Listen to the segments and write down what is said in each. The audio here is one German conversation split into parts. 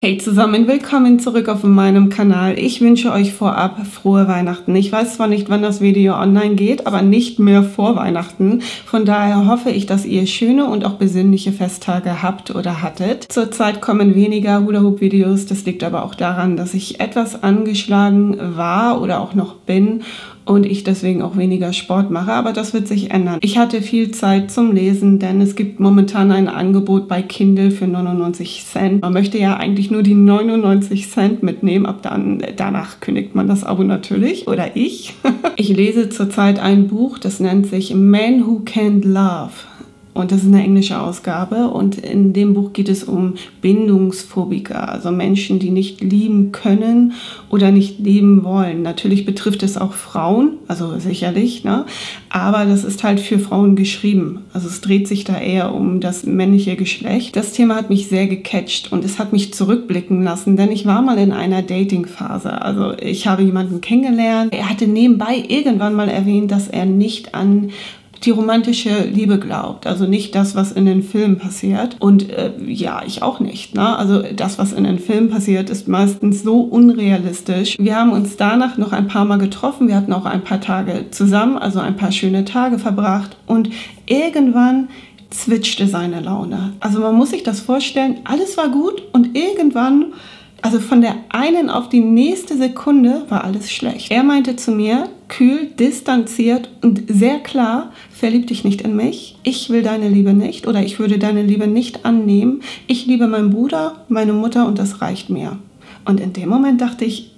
Hey zusammen, willkommen zurück auf meinem Kanal. Ich wünsche euch vorab frohe Weihnachten. Ich weiß zwar nicht, wann das Video online geht, aber nicht mehr vor Weihnachten. Von daher hoffe ich, dass ihr schöne und auch besinnliche Festtage habt oder hattet. Zurzeit kommen weniger Hula-Hoop-Videos. Das liegt aber auch daran, dass ich etwas angeschlagen war oder auch noch bin und ich deswegen auch weniger Sport mache, aber das wird sich ändern. Ich hatte viel Zeit zum Lesen, denn es gibt momentan ein Angebot bei Kindle für 99 Cent. Man möchte ja eigentlich nur die 99 Cent mitnehmen, danach kündigt man das Abo natürlich, oder ich. Ich lese zurzeit ein Buch, das nennt sich Men Who Can't Love. Und das ist eine englische Ausgabe und in dem Buch geht es um Bindungsphobiker, also Menschen, die nicht lieben können oder nicht lieben wollen. Natürlich betrifft es auch Frauen, also sicherlich, ne? Aber das ist halt für Frauen geschrieben. Also es dreht sich da eher um das männliche Geschlecht. Das Thema hat mich sehr gecatcht und es hat mich zurückblicken lassen, denn ich war mal in einer Dating-Phase. Also ich habe jemanden kennengelernt. Er hatte nebenbei irgendwann mal erwähnt, dass er nicht an die romantische Liebe glaubt, also nicht das, was in den Filmen passiert. Und ja, ich auch nicht, ne? Also das, was in den Filmen passiert, ist meistens so unrealistisch. Wir haben uns danach noch ein paar Mal getroffen, wir hatten auch ein paar Tage zusammen, also ein paar schöne Tage verbracht und irgendwann zwitschte seine Laune. Also man muss sich das vorstellen, alles war gut und irgendwann, also von der einen auf die nächste Sekunde war alles schlecht. Er meinte zu mir, kühl, distanziert und sehr klar, verlieb dich nicht in mich, ich will deine Liebe nicht oder ich würde deine Liebe nicht annehmen. Ich liebe meinen Bruder, meine Mutter und das reicht mir. Und in dem Moment dachte ich,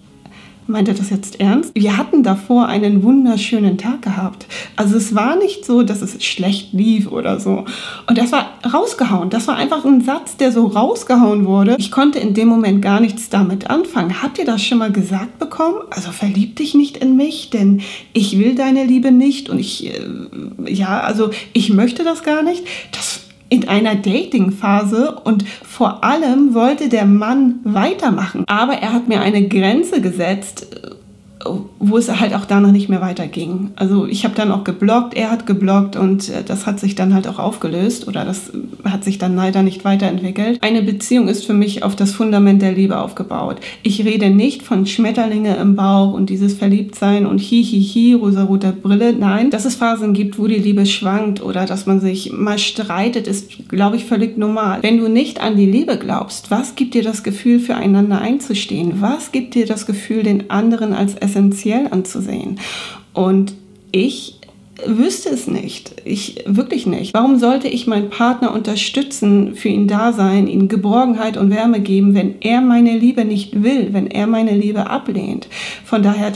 meint er das jetzt ernst? Wir hatten davor einen wunderschönen Tag gehabt. Also es war nicht so, dass es schlecht lief oder so. Und das war rausgehauen. Das war einfach ein Satz, der so rausgehauen wurde. Ich konnte in dem Moment gar nichts damit anfangen. Habt ihr das schon mal gesagt bekommen? Also verlieb dich nicht in mich, denn ich will deine Liebe nicht und ich möchte das gar nicht. Das in einer Dating-Phase und vor allem wollte der Mann weitermachen. Aber er hat mir eine Grenze gesetzt, wo es halt auch danach nicht mehr weiterging. Also ich habe dann auch geblockt, er hat geblockt und das hat sich dann halt auch aufgelöst oder das hat sich dann leider nicht weiterentwickelt. Eine Beziehung ist für mich auf das Fundament der Liebe aufgebaut. Ich rede nicht von Schmetterlinge im Bauch und dieses Verliebtsein und hihihi, rosarote Brille. Nein, dass es Phasen gibt, wo die Liebe schwankt oder dass man sich mal streitet, ist, glaube ich, völlig normal. Wenn du nicht an die Liebe glaubst, was gibt dir das Gefühl, füreinander einzustehen? Was gibt dir das Gefühl, den anderen als essentiell anzusehen? Und ich wüsste es nicht. Ich wirklich nicht. Warum sollte ich meinen Partner unterstützen, für ihn da sein, ihm Geborgenheit und Wärme geben, wenn er meine Liebe nicht will, wenn er meine Liebe ablehnt? Von daher,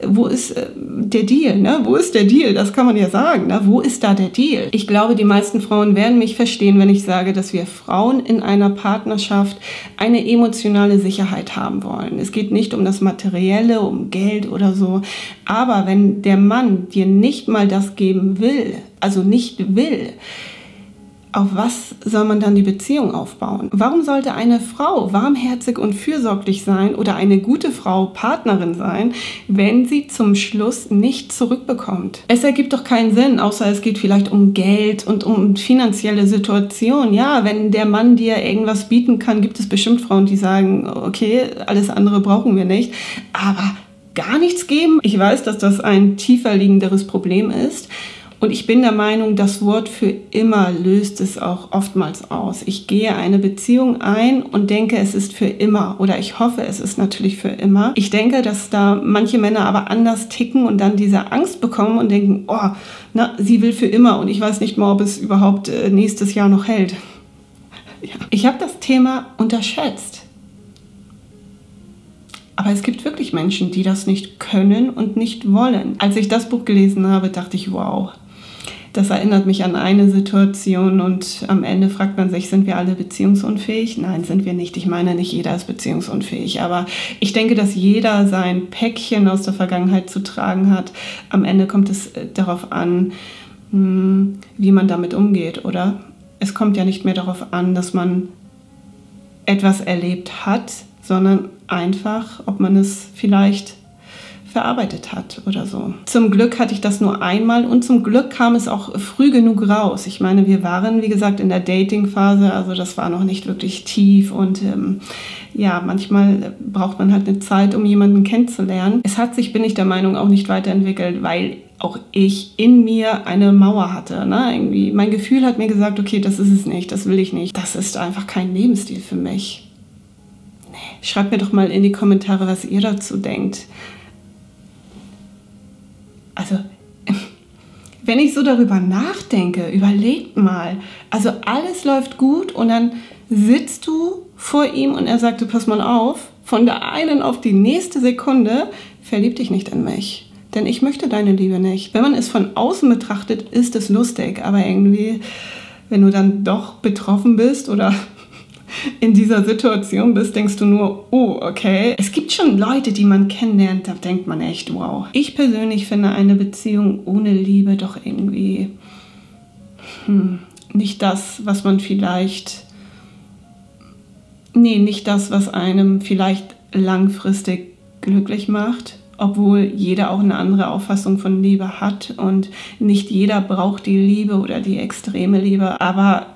wo ist der Deal? Ne? Wo ist der Deal? Das kann man ja sagen. Ne? Wo ist da der Deal? Ich glaube, die meisten Frauen werden mich verstehen, wenn ich sage, dass wir Frauen in einer Partnerschaft eine emotionale Sicherheit haben wollen. Es geht nicht um das Materielle, um Geld oder so. Aber wenn der Mann dir nicht mal das geben will, also nicht will, auf was soll man dann die Beziehung aufbauen? Warum sollte eine Frau warmherzig und fürsorglich sein oder eine gute Frau Partnerin sein, wenn sie zum Schluss nicht zurückbekommt? Es ergibt doch keinen Sinn, außer es geht vielleicht um Geld und um finanzielle Situation. Ja, wenn der Mann dir irgendwas bieten kann, gibt es bestimmt Frauen, die sagen, okay, alles andere brauchen wir nicht, aber gar nichts geben? Ich weiß, dass das ein tiefer liegenderes Problem ist. Und ich bin der Meinung, das Wort für immer löst es auch oftmals aus. Ich gehe eine Beziehung ein und denke, es ist für immer. Oder ich hoffe, es ist natürlich für immer. Ich denke, dass da manche Männer aber anders ticken und dann diese Angst bekommen und denken, oh, sie will für immer. Und ich weiß nicht mal, ob es überhaupt nächstes Jahr noch hält. Ja. Ich habe das Thema unterschätzt. Aber es gibt wirklich Menschen, die das nicht können und nicht wollen. Als ich das Buch gelesen habe, dachte ich, wow. Das erinnert mich an eine Situation und am Ende fragt man sich, sind wir alle beziehungsunfähig? Nein, sind wir nicht. Ich meine, nicht jeder ist beziehungsunfähig, aber ich denke, dass jeder sein Päckchen aus der Vergangenheit zu tragen hat. Am Ende kommt es darauf an, wie man damit umgeht, oder? Es kommt ja nicht mehr darauf an, dass man etwas erlebt hat, sondern einfach, ob man es vielleicht verarbeitet hat oder so. Zum Glück hatte ich das nur einmal und zum Glück kam es auch früh genug raus. Ich meine, wir waren, wie gesagt, in der Dating-Phase, also das war noch nicht wirklich tief und ja, manchmal braucht man halt eine Zeit, um jemanden kennenzulernen. Es hat sich, bin ich der Meinung, auch nicht weiterentwickelt, weil auch ich in mir eine Mauer hatte. Ne? Irgendwie, mein Gefühl hat mir gesagt, okay, das ist es nicht, das will ich nicht. Das ist einfach kein Lebensstil für mich. Nee. Schreibt mir doch mal in die Kommentare, was ihr dazu denkt. Also, wenn ich so darüber nachdenke, überlegt mal. Also alles läuft gut und dann sitzt du vor ihm und er sagte, pass mal auf, von der einen auf die nächste Sekunde verlieb dich nicht in mich. Denn ich möchte deine Liebe nicht. Wenn man es von außen betrachtet, ist es lustig. Aber irgendwie, wenn du dann doch betroffen bist oder in dieser Situation bist, denkst du nur, oh, okay. Es gibt schon Leute, die man kennenlernt, da denkt man echt, wow. Ich persönlich finde eine Beziehung ohne Liebe doch irgendwie nicht das, was man vielleicht... Nee, nicht das, was einem vielleicht langfristig glücklich macht. Obwohl jeder auch eine andere Auffassung von Liebe hat und nicht jeder braucht die Liebe oder die extreme Liebe. Aber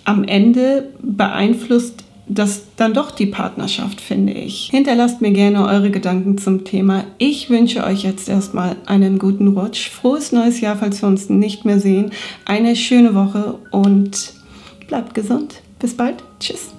am Ende beeinflusst das dann doch die Partnerschaft, finde ich. Hinterlasst mir gerne eure Gedanken zum Thema. Ich wünsche euch jetzt erstmal einen guten Rutsch. Frohes neues Jahr, falls wir uns nicht mehr sehen. Eine schöne Woche und bleibt gesund. Bis bald. Tschüss.